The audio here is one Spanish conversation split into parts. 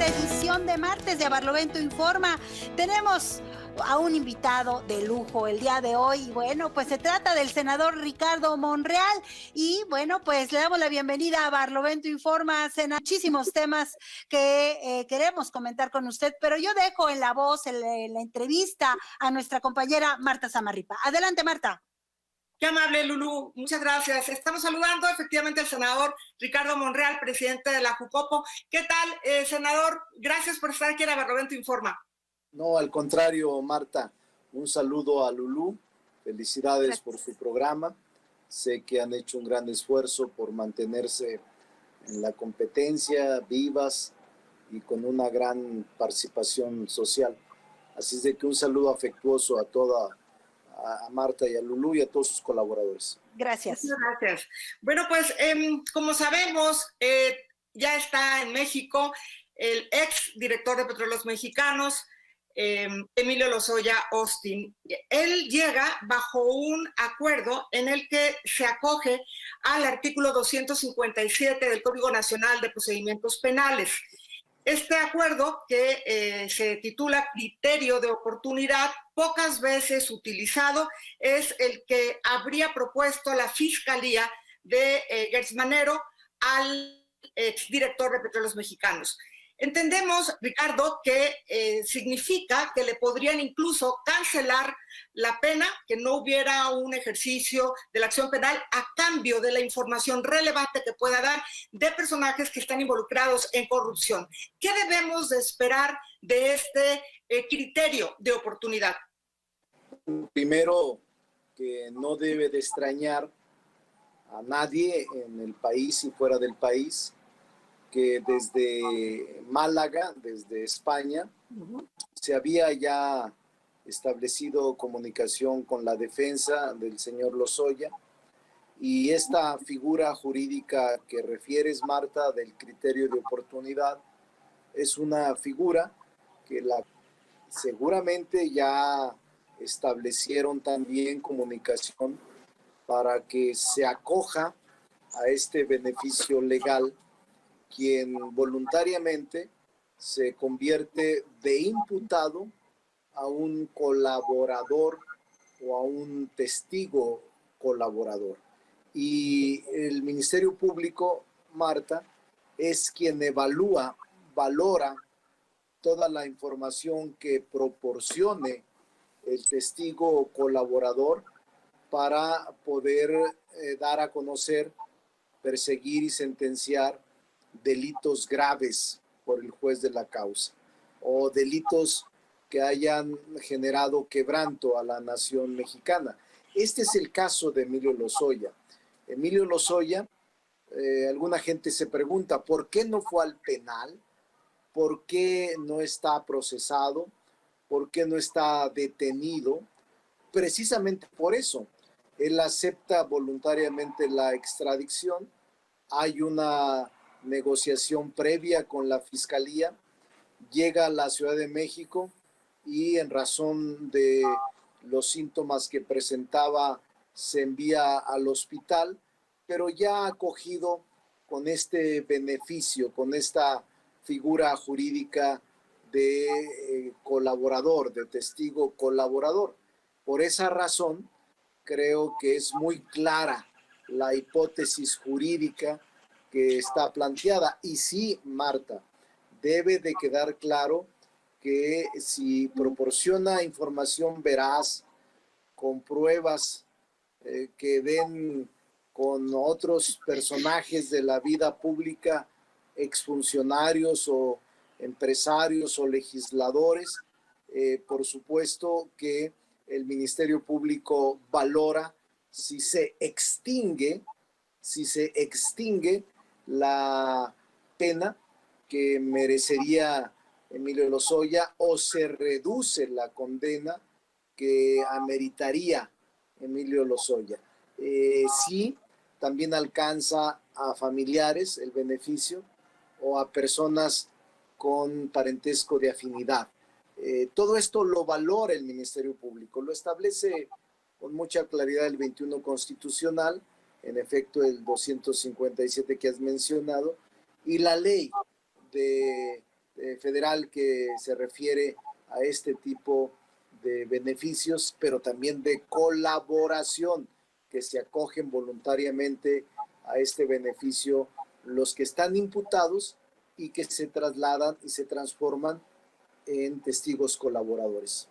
esta edición de martes de Barlovento Informa. Tenemos a un invitado de lujo el día de hoy. Bueno, pues se trata del senador Ricardo Monreal. Y bueno, pues le damos la bienvenida a Barlovento Informa. Muchísimos temas que queremos comentar con usted, pero yo dejo en la voz, en la entrevista, a nuestra compañera Marta Samarripa. Adelante, Marta. Qué amable, Lulú. Muchas gracias. Estamos saludando efectivamente al senador Ricardo Monreal, presidente de la Jucopo. ¿Qué tal, senador? Gracias por estar aquí en Barlovento Informa. No, al contrario, Marta. Un saludo a Lulú. Felicidades gracias por su programa. Sé que han hecho un gran esfuerzo por mantenerse en la competencia, vivas y con una gran participación social. Así es de que un saludo afectuoso a Marta y a Lulú y a todos sus colaboradores. Gracias. Muchas gracias. Bueno, pues como sabemos, ya está en México el ex director de Petróleos Mexicanos, Emilio Lozoya Austin. Él llega bajo un acuerdo en el que se acoge al artículo 257 del Código Nacional de Procedimientos Penales. Este acuerdo, que se titula Criterio de Oportunidad, pocas veces utilizado, es el que habría propuesto la Fiscalía de Gertz Manero al exdirector de Petróleos Mexicanos. Entendemos, Ricardo, que significa que le podrían incluso cancelar la pena, que no hubiera un ejercicio de la acción penal a cambio de la información relevante que pueda dar de personajes que están involucrados en corrupción. ¿Qué debemos de esperar de este criterio de oportunidad? Primero, que no debe de extrañar a nadie en el país y fuera del país, que desde Málaga, desde España, se había ya establecido comunicación con la defensa del señor Lozoya, y esta figura jurídica que refieres, Marta, del criterio de oportunidad, es una figura que seguramente ya establecieron también comunicación para que se acoja a este beneficio legal quien voluntariamente se convierte de imputado a un colaborador o a un testigo colaborador. Y el Ministerio Público, Marta, es quien valora toda la información que proporcione el testigo colaborador para poder dar a conocer, perseguir y sentenciar delitos graves por el juez de la causa o delitos que hayan generado quebranto a la nación mexicana. Este es el caso de Emilio Lozoya. Emilio Lozoya, alguna gente se pregunta, ¿por qué no fue al penal? ¿Por qué no está procesado? ¿Por qué no está detenido? Precisamente por eso. Él acepta voluntariamente la extradición. Hay una negociación previa con la Fiscalía, llega a la Ciudad de México y en razón de los síntomas que presentaba se envía al hospital, pero ya acogido con este beneficio, con esta figura jurídica de colaborador, de testigo colaborador. Por esa razón, creo que es muy clara la hipótesis jurídica que está planteada. Y sí, Marta, debe de quedar claro que si proporciona información veraz, con pruebas que den con otros personajes de la vida pública, exfuncionarios o empresarios o legisladores, por supuesto que el Ministerio Público valora si se extingue la pena que merecería Emilio Lozoya o se reduce la condena que ameritaría Emilio Lozoya. Sí, también alcanza a familiares el beneficio o a personas con parentesco de afinidad. Todo esto lo valora el Ministerio Público, lo establece con mucha claridad el 21 constitucional, en efecto el 257 que has mencionado, y la ley de federal que se refiere a este tipo de beneficios, pero también de colaboración, que se acogen voluntariamente a este beneficio los que están imputados y que se trasladan y se transforman en testigos colaboradores.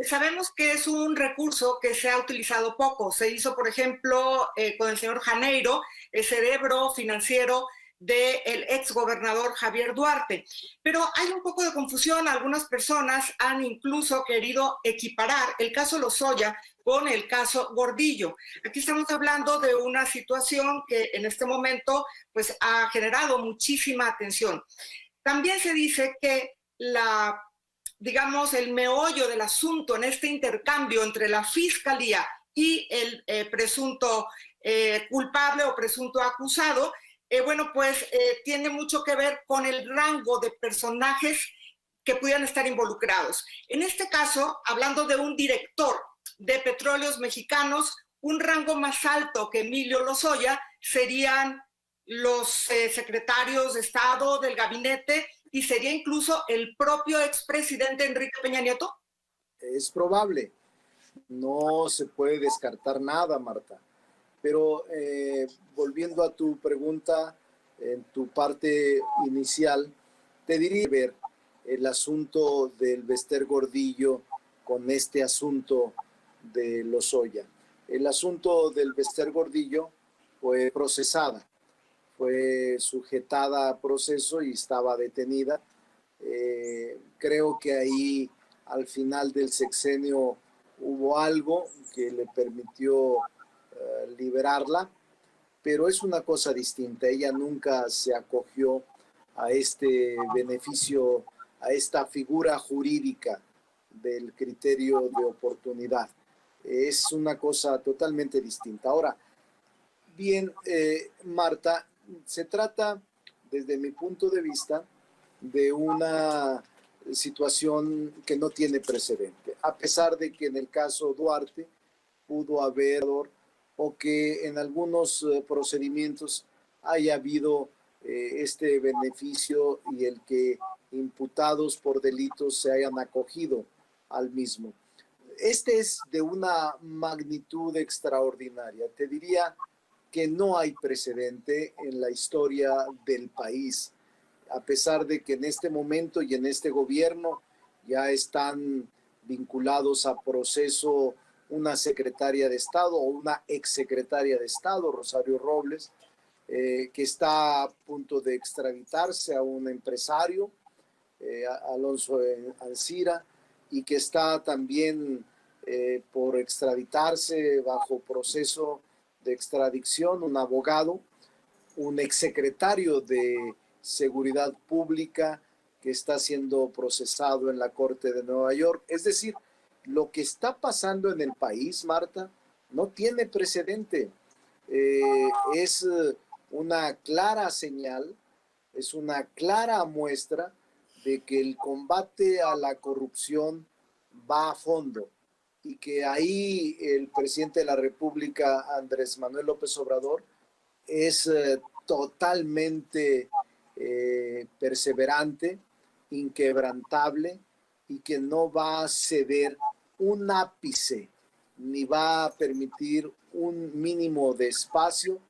Sabemos que es un recurso que se ha utilizado poco. Se hizo, por ejemplo, con el señor Janeiro, el cerebro financiero del exgobernador Javier Duarte. Pero hay un poco de confusión. Algunas personas han incluso querido equiparar el caso Lozoya con el caso Gordillo. Aquí estamos hablando de una situación que en este momento pues, ha generado muchísima atención. También se dice que digamos, el meollo del asunto en este intercambio entre la fiscalía y el presunto culpable o presunto acusado, bueno, pues tiene mucho que ver con el rango de personajes que pudieran estar involucrados. En este caso, hablando de un director de Petróleos Mexicanos, un rango más alto que Emilio Lozoya serían los secretarios de Estado del gabinete y sería incluso el propio expresidente Enrique Peña Nieto. Es probable, no se puede descartar nada, Marta. Pero volviendo a tu pregunta, en tu parte inicial, te diría ver el asunto del Bester Gordillo con este asunto de Lozoya. El asunto del Bester Gordillo fue procesada, fue sujetada a proceso y estaba detenida. Creo que ahí al final del sexenio hubo algo que le permitió liberarla, pero es una cosa distinta. Ella nunca se acogió a este beneficio, a esta figura jurídica del criterio de oportunidad. Es una cosa totalmente distinta. Ahora, bien, Marta, se trata, desde mi punto de vista, de una situación que no tiene precedente, a pesar de que en el caso Duarte pudo haber o que en algunos procedimientos haya habido este beneficio y el que imputados por delitos se hayan acogido al mismo. Este es de una magnitud extraordinaria. Te diría que no hay precedente en la historia del país, a pesar de que en este momento y en este gobierno ya están vinculados a proceso una secretaria de Estado o una exsecretaria de Estado, Rosario Robles, que está a punto de extraditarse a un empresario, Alonso Ancira, y que está también por extraditarse bajo proceso de extradición, un abogado, un exsecretario de Seguridad Pública que está siendo procesado en la Corte de Nueva York. Es decir, lo que está pasando en el país, Marta, no tiene precedente. Es una clara señal, es una clara muestra de que el combate a la corrupción va a fondo y que ahí el presidente de la República, Andrés Manuel López Obrador, es totalmente perseverante, inquebrantable y que no va a ceder un ápice ni va a permitir un mínimo de espacio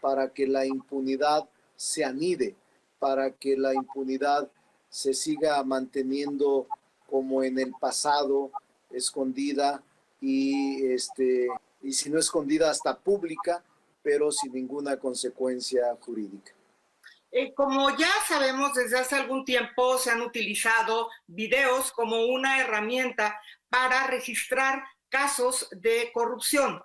para que la impunidad se anide, para que la impunidad se siga manteniendo como en el pasado, escondida y si no escondida hasta pública, pero sin ninguna consecuencia jurídica. Como ya sabemos, desde hace algún tiempo se han utilizado videos como una herramienta para registrar casos de corrupción.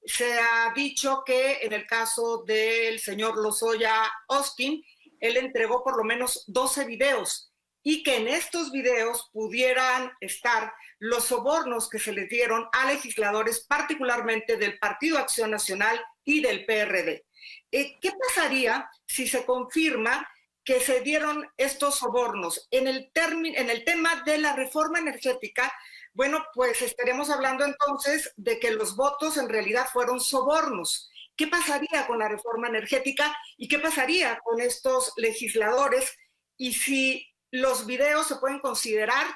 Se ha dicho que en el caso del señor Lozoya Austin, él entregó por lo menos 12 videos y que en estos videos pudieran estar los sobornos que se les dieron a legisladores, particularmente del Partido Acción Nacional y del PRD. ¿Qué pasaría si se confirma que se dieron estos sobornos? En el tema de la reforma energética, bueno, pues estaremos hablando entonces de que los votos en realidad fueron sobornos. ¿Qué pasaría con la reforma energética y qué pasaría con estos legisladores? Y si los videos se pueden considerar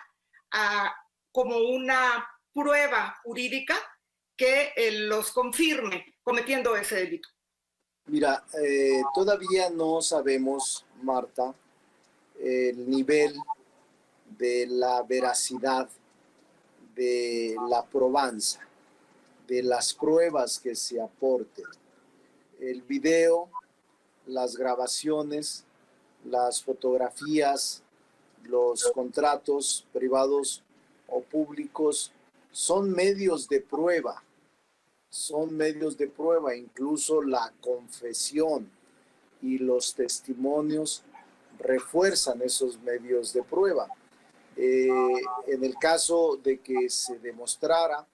como una prueba jurídica que los confirme cometiendo ese delito? Mira, todavía no sabemos, Marta, el nivel de la veracidad, de la probanza, de las pruebas que se aporten. El video, las grabaciones, las fotografías, los contratos privados o públicos son medios de prueba. Son medios de prueba, incluso la confesión y los testimonios refuerzan esos medios de prueba. En el caso de que se demostrara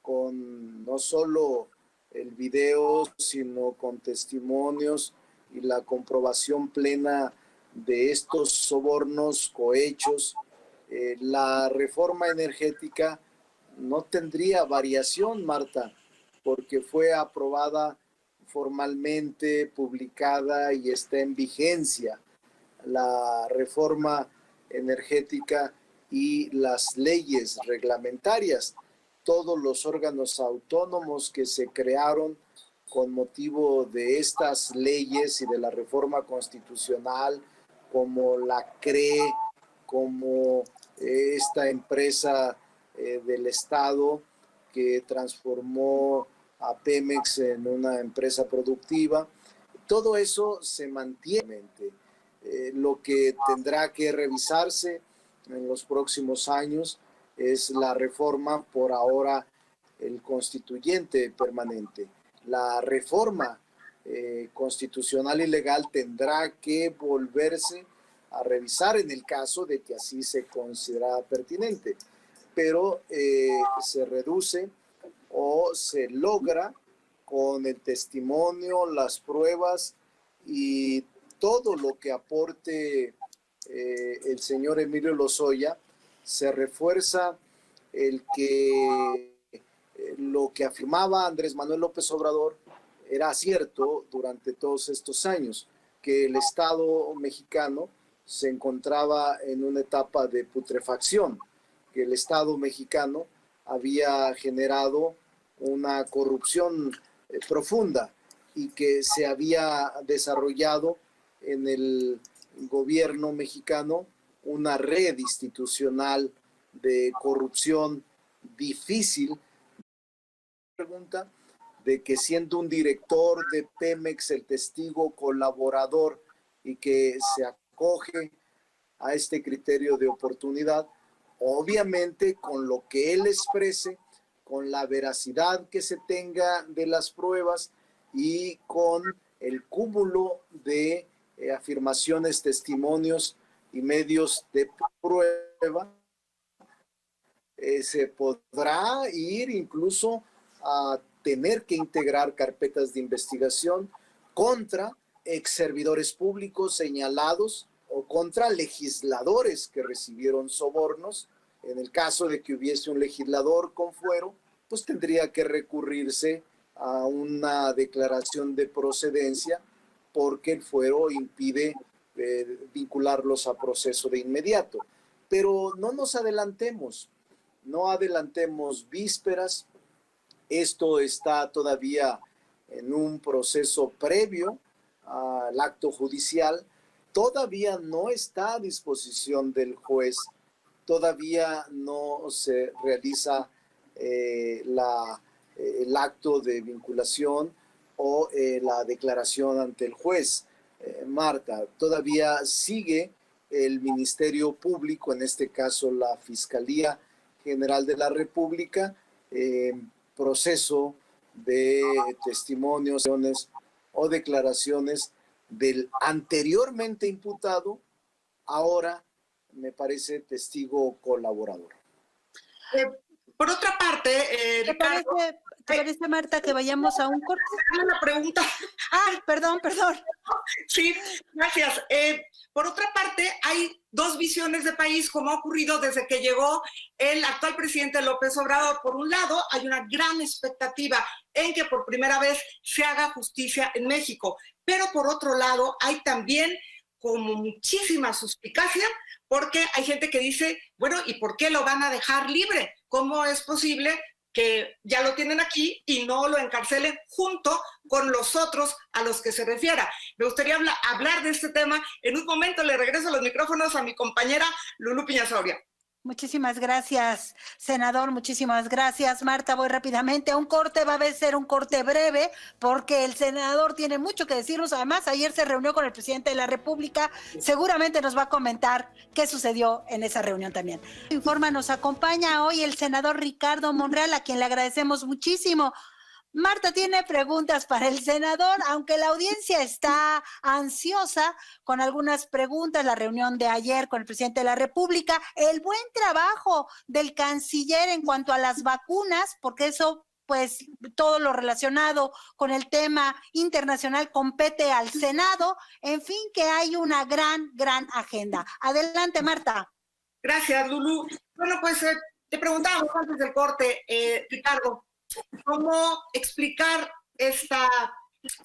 con no solo el video, sino con testimonios y la comprobación plena de estos sobornos cohechos, la reforma energética no tendría variación, Marta, porque fue aprobada formalmente, publicada y está en vigencia. La reforma energética y las leyes reglamentarias, todos los órganos autónomos que se crearon con motivo de estas leyes y de la reforma constitucional, como la CRE, como esta empresa del Estado que transformó a Pemex en una empresa productiva, todo eso se mantiene. Lo que tendrá que revisarse en los próximos años es la reforma, por ahora el constituyente permanente. La reforma constitucional y legal tendrá que volverse a revisar en el caso de que así se considera pertinente, pero se reduce o se logra con el testimonio, las pruebas y todo lo que aporte el señor Emilio Lozoya. Se refuerza el que lo que afirmaba Andrés Manuel López Obrador era cierto durante todos estos años, que el Estado mexicano se encontraba en una etapa de putrefacción, que el Estado mexicano había generado una corrupción profunda y que se había desarrollado en el gobierno mexicano una red institucional de corrupción difícil. Pregunta de que siendo un director de Pemex el testigo colaborador y que se acoge a este criterio de oportunidad, obviamente con lo que él exprese, con la veracidad que se tenga de las pruebas y con el cúmulo de afirmaciones, testimonios y medios de prueba, se podrá ir incluso a tener que integrar carpetas de investigación contra ex servidores públicos señalados o contra legisladores que recibieron sobornos. En el caso de que hubiese un legislador con fuero, pues tendría que recurrirse a una declaración de procedencia porque el fuero impide vincularlos a proceso de inmediato. Pero no nos adelantemos, no adelantemos vísperas. Esto está todavía en un proceso previo al acto judicial. Todavía no está a disposición del juez, todavía no se realiza el acto de vinculación o la declaración ante el juez. Marta, todavía sigue el Ministerio Público, en este caso la Fiscalía General de la República, proceso de testimonios o declaraciones del anteriormente imputado, ahora me parece testigo colaborador. Por otra parte, Ricardo, ¿te parece, Marta, que vayamos a un corte? Una pregunta. Ah, perdón. Sí, gracias. Por otra parte, hay dos visiones de país, como ha ocurrido desde que llegó el actual presidente López Obrador. Por un lado, hay una gran expectativa en que por primera vez se haga justicia en México, pero por otro lado, hay también como muchísima suspicacia porque hay gente que dice, bueno, ¿y por qué lo van a dejar libre? ¿Cómo es posible que ya lo tienen aquí y no lo encarcelen junto con los otros a los que se refiera? Me gustaría hablar de este tema. En un momento le regreso los micrófonos a mi compañera Lulú Piñasauria. Muchísimas gracias, senador. Muchísimas gracias, Marta. Voy rápidamente a un corte. Va a ser un corte breve porque el senador tiene mucho que decirnos. Además, ayer se reunió con el presidente de la República. Seguramente nos va a comentar qué sucedió en esa reunión también. Informa, nos acompaña hoy el senador Ricardo Monreal, a quien le agradecemos muchísimo. Marta tiene preguntas para el senador, aunque la audiencia está ansiosa con algunas preguntas, la reunión de ayer con el presidente de la República, el buen trabajo del canciller en cuanto a las vacunas, porque eso, pues, todo lo relacionado con el tema internacional compete al Senado, en fin, que hay una gran agenda. Adelante, Marta. Gracias, Lulú. Bueno, pues te preguntábamos antes del corte, Ricardo, ¿cómo explicar esta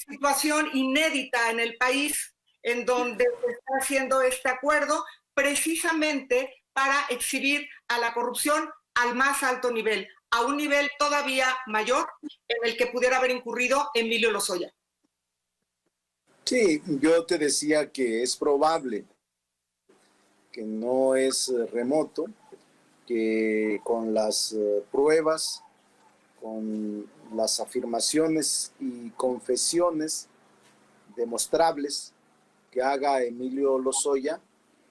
situación inédita en el país en donde se está haciendo este acuerdo precisamente para exhibir a la corrupción al más alto nivel, a un nivel todavía mayor en el que pudiera haber incurrido Emilio Lozoya? Sí, yo te decía que es probable, que no es remoto, que con las pruebas, con las afirmaciones y confesiones demostrables que haga Emilio Lozoya,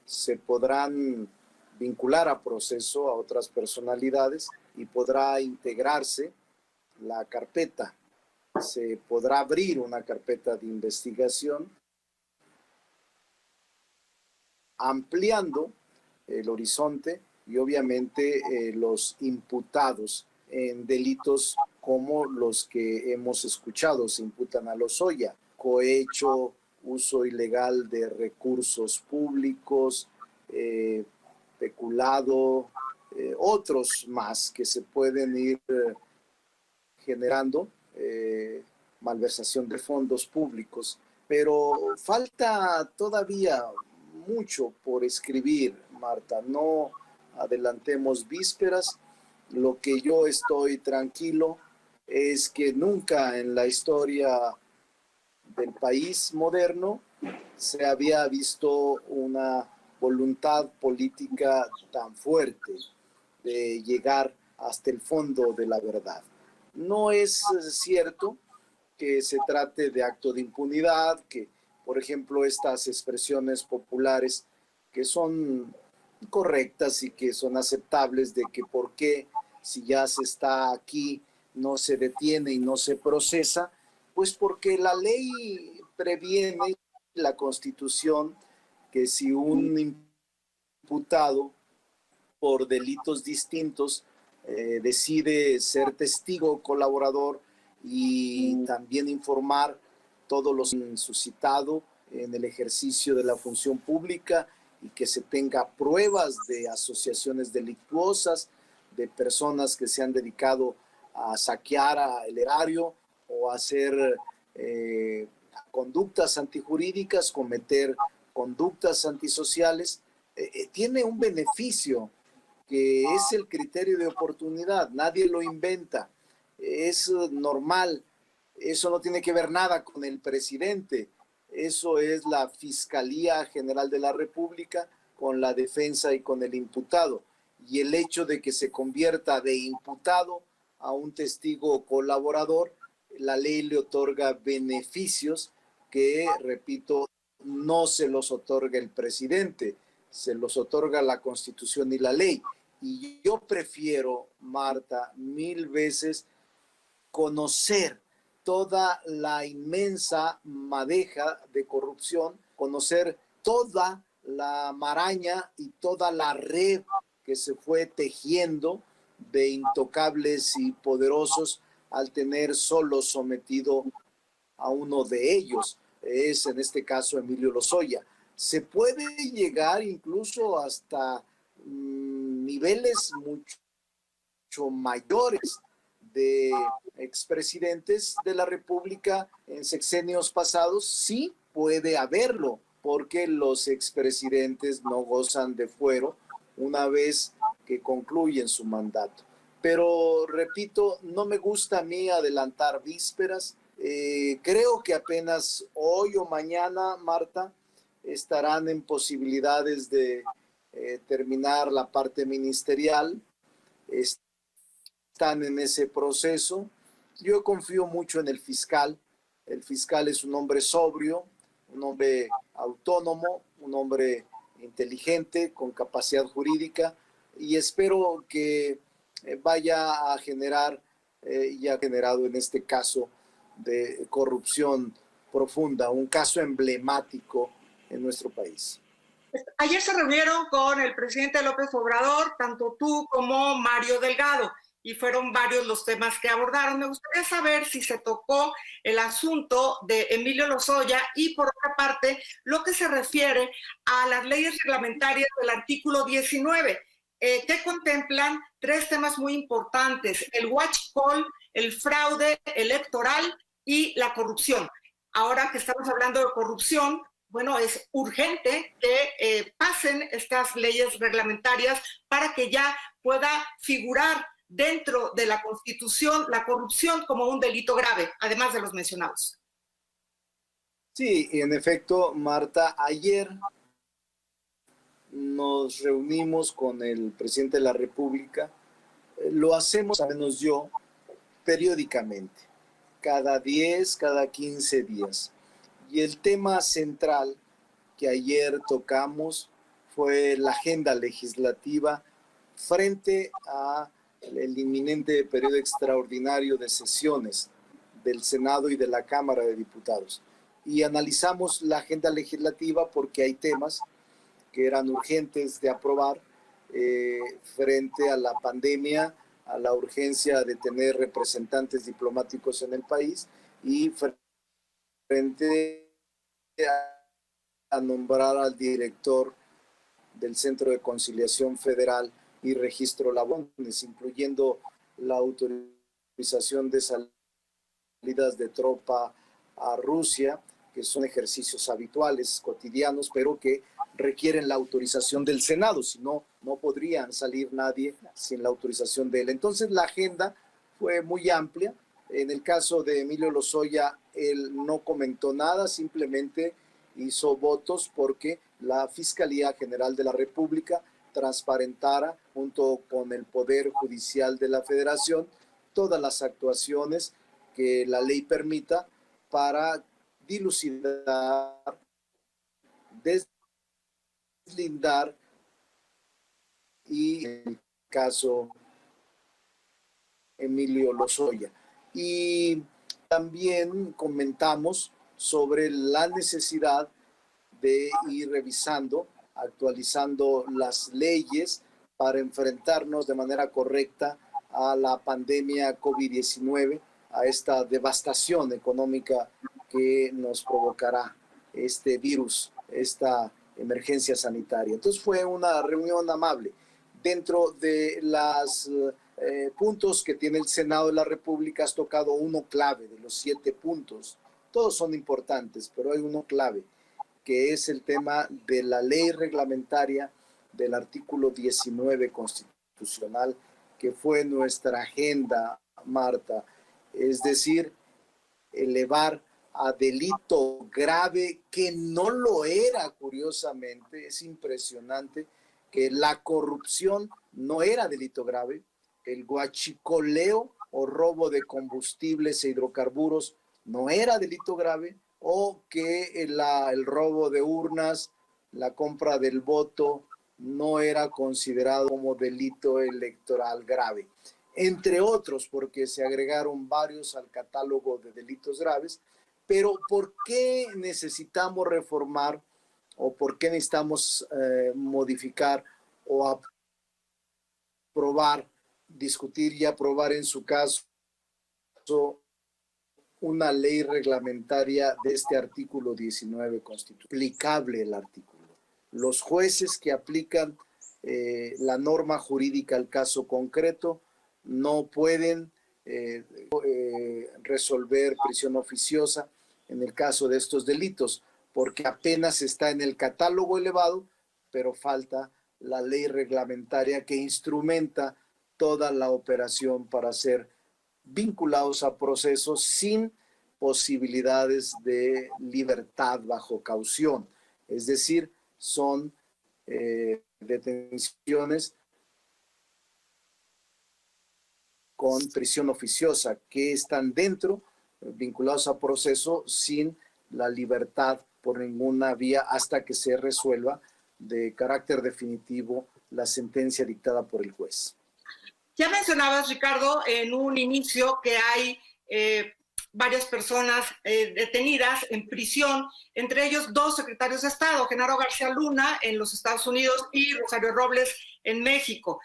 se podrán vincular a proceso a otras personalidades y podrá integrarse la carpeta. Se podrá abrir una carpeta de investigación ampliando el horizonte y obviamente los imputados en delitos como los que hemos escuchado. Se imputan a Lozoya: cohecho, uso ilegal de recursos públicos, peculado, otros más que se pueden ir generando, malversación de fondos públicos. Pero falta todavía mucho por escribir, Marta. No adelantemos vísperas. Lo que yo estoy tranquilo es que nunca en la historia del país moderno se había visto una voluntad política tan fuerte de llegar hasta el fondo de la verdad. No es cierto que se trate de acto de impunidad, que, por ejemplo, estas expresiones populares que son correctas y que son aceptables de que por qué, si ya se está aquí, no se detiene y no se procesa, pues porque la ley previene, la Constitución, que si un imputado por delitos distintos decide ser testigo colaborador y también informar todos los suscitados en el ejercicio de la función pública y que se tenga pruebas de asociaciones delictuosas, de personas que se han dedicado a saquear el erario o a hacer conductas antijurídicas, cometer conductas antisociales, tiene un beneficio que es el criterio de oportunidad. Nadie lo inventa, es normal. Eso no tiene que ver nada con el presidente. Eso es la Fiscalía General de la República con la defensa y con el imputado. Y el hecho de que se convierta de imputado a un testigo colaborador, la ley le otorga beneficios que, repito, no se los otorga el presidente, se los otorga la Constitución y la ley. Y yo prefiero, Marta, 1000 veces conocer toda la inmensa madeja de corrupción, conocer toda la maraña y toda la red que se fue tejiendo de intocables y poderosos al tener solo sometido a uno de ellos. Es en este caso Emilio Lozoya. Se puede llegar incluso hasta niveles mucho mayores de expresidentes de la República en sexenios pasados. Sí puede haberlo, porque los expresidentes no gozan de fuero una vez que concluyen su mandato. Pero repito, no me gusta a mí adelantar vísperas. Creo que apenas hoy o mañana, Marta, estarán en posibilidades de terminar la parte ministerial. Están en ese proceso. Yo confío mucho en el fiscal. El fiscal es un hombre sobrio, un hombre autónomo, un hombre inteligente, con capacidad jurídica, y espero que vaya a generar, y ha generado en este caso de corrupción profunda, un caso emblemático en nuestro país. Ayer se reunieron con el presidente López Obrador, tanto tú como Mario Delgado, y fueron varios los temas que abordaron. Me gustaría saber si se tocó el asunto de Emilio Lozoya y, por otra parte, lo que se refiere a las leyes reglamentarias del artículo 19, que contemplan tres temas muy importantes: el huachicol, el fraude electoral y la corrupción. Ahora que estamos hablando de corrupción, bueno, es urgente que pasen estas leyes reglamentarias para que ya pueda figurar dentro de la Constitución la corrupción como un delito grave, además de los mencionados. Sí, en efecto, Marta, ayer nos reunimos con el presidente de la República. Lo hacemos, al menos yo, periódicamente, cada 10, cada 15 días. Y el tema central que ayer tocamos fue la agenda legislativa frente al inminente periodo extraordinario de sesiones del Senado y de la Cámara de Diputados. Y analizamos la agenda legislativa porque hay temas que eran urgentes de aprobar frente a la pandemia, a la urgencia de tener representantes diplomáticos en el país y frente a nombrar al director del Centro de Conciliación Federal y Registro Laboral, incluyendo la autorización de salidas de tropa a Rusia, que son ejercicios habituales, cotidianos, pero que requieren la autorización del Senado, si no, no podrían salir nadie sin la autorización de él. Entonces la agenda fue muy amplia. En el caso de Emilio Lozoya, él no comentó nada, simplemente hizo votos porque la Fiscalía General de la República transparentara, junto con el Poder Judicial de la Federación, todas las actuaciones que la ley permita para dilucidar, deslindar y, en el caso Emilio Lozoya. Y también comentamos sobre la necesidad de ir revisando, actualizando las leyes para enfrentarnos de manera correcta a la pandemia COVID-19, a esta devastación económica que nos provocará este virus, esta emergencia sanitaria. Entonces fue una reunión amable. Dentro de los puntos que tiene el Senado de la República, has tocado uno clave de los 7 puntos. Todos son importantes, pero hay uno clave, que es el tema de la ley reglamentaria del artículo 19 constitucional, que fue nuestra agenda, Marta. Es decir, elevar a delito grave, que no lo era, curiosamente. Es impresionante que la corrupción no era delito grave, el huachicoleo o robo de combustibles e hidrocarburos no era delito grave, o que el robo de urnas, la compra del voto, no era considerado como delito electoral grave. Entre otros, porque se agregaron varios al catálogo de delitos graves. Pero ¿por qué necesitamos reformar o por qué necesitamos modificar o aprobar, discutir y aprobar en su caso una ley reglamentaria de este artículo 19 constitucional? Aplicable el artículo. Los jueces que aplican la norma jurídica al caso concreto no pueden resolver prisión oficiosa en el caso de estos delitos, porque apenas está en el catálogo elevado, pero falta la ley reglamentaria que instrumenta toda la operación para ser vinculados a procesos sin posibilidades de libertad bajo caución. Es decir, son detenciones con prisión oficiosa que están dentro, vinculados a proceso sin la libertad por ninguna vía hasta que se resuelva de carácter definitivo la sentencia dictada por el juez. Ya mencionabas, Ricardo, en un inicio que hay varias personas detenidas en prisión, entre ellos 2 secretarios de Estado, Genaro García Luna en los Estados Unidos y Rosario Robles en México.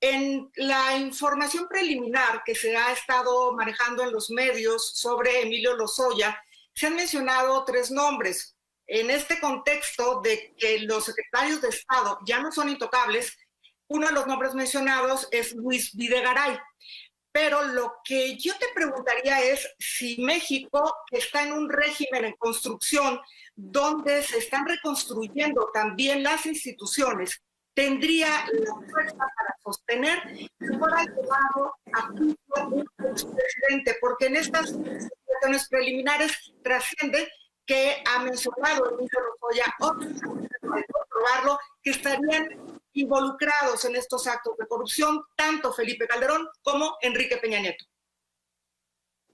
En la información preliminar que se ha estado manejando en los medios sobre Emilio Lozoya, se han mencionado 3 nombres. En este contexto de que los secretarios de Estado ya no son intocables, uno de los nombres mencionados es Luis Videgaray. Pero lo que yo te preguntaría es si México, que está en un régimen en construcción, donde se están reconstruyendo también las instituciones, tendría la fuerza para sostener que fuera llevado a juicio un expresidente, porque en estas investigaciones preliminares trasciende que ha mencionado el ministro Lozoya, de comprobarlo, que estarían involucrados en estos actos de corrupción tanto Felipe Calderón como Enrique Peña Nieto.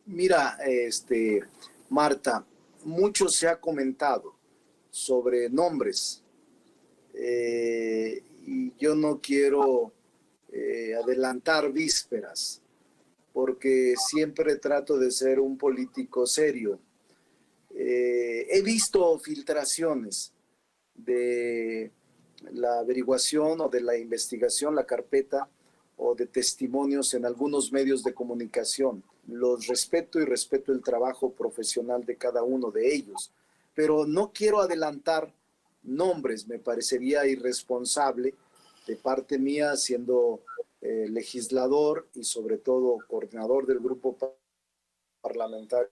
Mira, Marta, mucho se ha comentado sobre nombres y yo no quiero adelantar vísperas porque siempre trato de ser un político serio. He visto filtraciones de la averiguación o de la investigación, la carpeta o de testimonios en algunos medios de comunicación. Los respeto y respeto el trabajo profesional de cada uno de ellos, pero no quiero adelantar nombres, me parecería irresponsable de parte mía siendo legislador y sobre todo coordinador del grupo parlamentario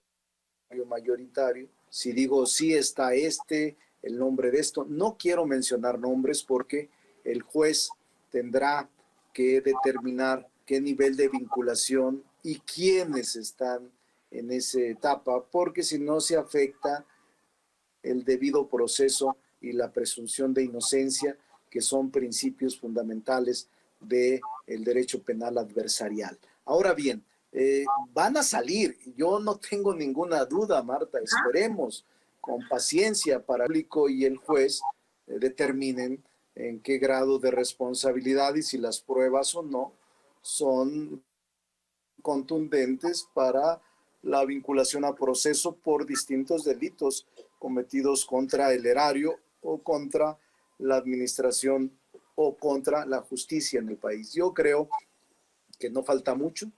mayoritario. Si digo sí está el nombre de esto, no quiero mencionar nombres porque el juez tendrá que determinar qué nivel de vinculación y quiénes están en esa etapa, porque si no se afecta el debido proceso y la presunción de inocencia, que son principios fundamentales del derecho penal adversarial. Ahora bien, van a salir, yo no tengo ninguna duda, Marta, esperemos con paciencia para el público y el juez determinen en qué grado de responsabilidad y si las pruebas o no son contundentes para la vinculación a proceso por distintos delitos cometidos contra el erario o contra la administración o contra la justicia en el país. Yo creo que no falta mucho.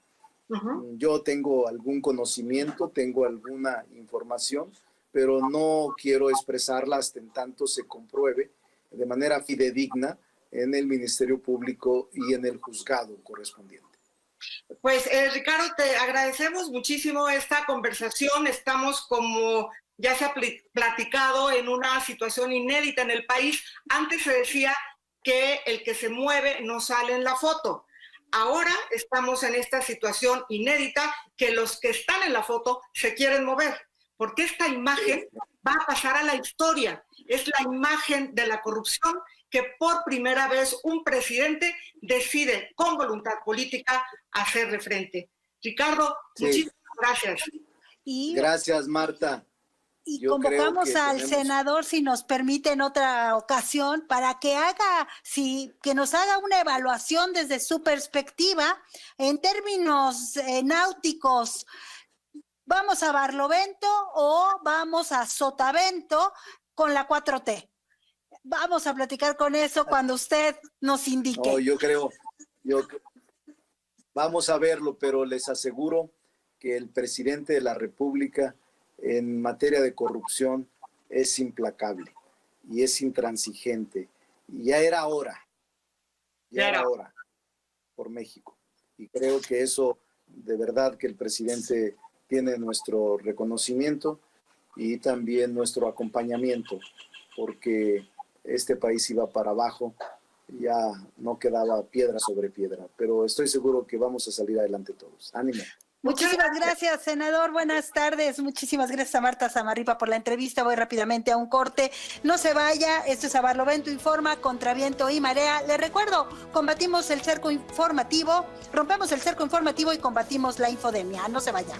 Yo tengo algún conocimiento, tengo alguna información, pero no quiero expresarla hasta en tanto se compruebe de manera fidedigna en el Ministerio Público y en el juzgado correspondiente. Pues Ricardo, te agradecemos muchísimo esta conversación. Estamos, como ya se ha platicado, en una situación inédita en el país. Antes se decía que el que se mueve no sale en la foto. Ahora estamos en esta situación inédita que los que están en la foto se quieren mover, porque esta imagen va a pasar a la historia. Es la imagen de la corrupción que por primera vez un presidente decide con voluntad política hacerle frente. Ricardo, muchísimas gracias. Gracias, Marta. Y convocamos al senador, si nos permite en otra ocasión, para que que nos haga una evaluación desde su perspectiva en términos náuticos. ¿Vamos a Barlovento o vamos a Sotavento con la 4T? Vamos a platicar con eso cuando usted nos indique. No, yo creo, vamos a verlo, pero les aseguro que el presidente de la República en materia de corrupción es implacable y es intransigente. Y ya era hora por México. Y creo que eso, de verdad, que el presidente tiene nuestro reconocimiento y también nuestro acompañamiento, porque este país iba para abajo, ya no quedaba piedra sobre piedra, pero estoy seguro que vamos a salir adelante todos. Ánimo. Muchísimas gracias, senador. Buenas tardes. Muchísimas gracias a Marta Samarripa por la entrevista. Voy rápidamente a un corte. No se vaya. Esto es A Barlovento Informa, contra viento y marea. Les recuerdo, combatimos el cerco informativo, rompemos el cerco informativo y combatimos la infodemia. No se vaya.